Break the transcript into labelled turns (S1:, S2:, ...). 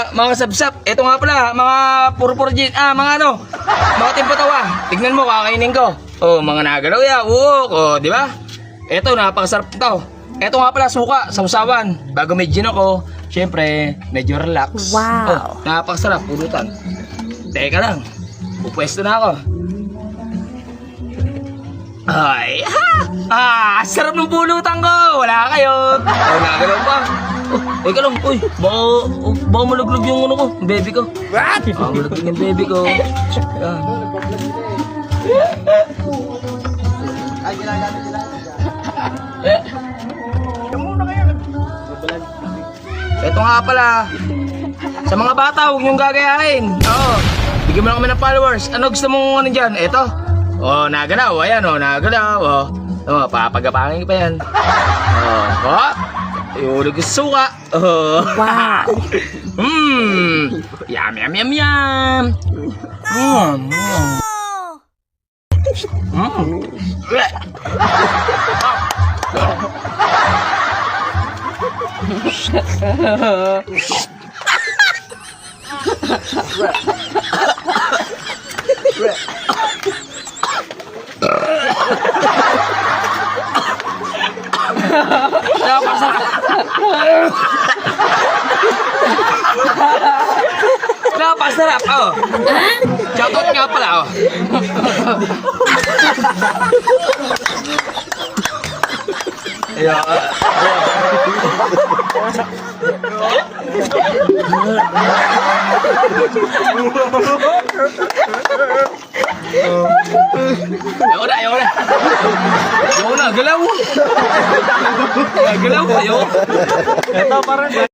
S1: Mga sabsap, eto nga pala, mga purpurjin, mga ano, mga timpatawa. Tignan mo, kakainin ko. Oh, mga nagalaw ya, di ba? Eto, napakasarap to. Eto nga pala, suka, sausawan. Bago may gin ako, syempre, medyo relax.
S2: Wow.
S1: Oh, napakasarap, pulutan. Teka lang, pupwesto na ako. Ay, sarap ng pulutan ko. Wala kayo. Oh, nagalaw pa. Teka lang, baka malaglag yung ano ko, baby ko. What? Malaglag yung baby ko. Yan. Ito nga pala, sa mga bata, huwag niyong gagayahin. Oo, bigyan mo lang kami ng followers. Ano gusto mong ano dyan? Ito. Oh, nagalaw. Ayan, nagalaw. Papagapangin pa yan. Yung suka.
S2: Wow.
S1: Yum, yum, yum, yum. Napasarap, Shoutout nga pala, Ayaw na, galaw. Galaw, ayaw. Ito, parang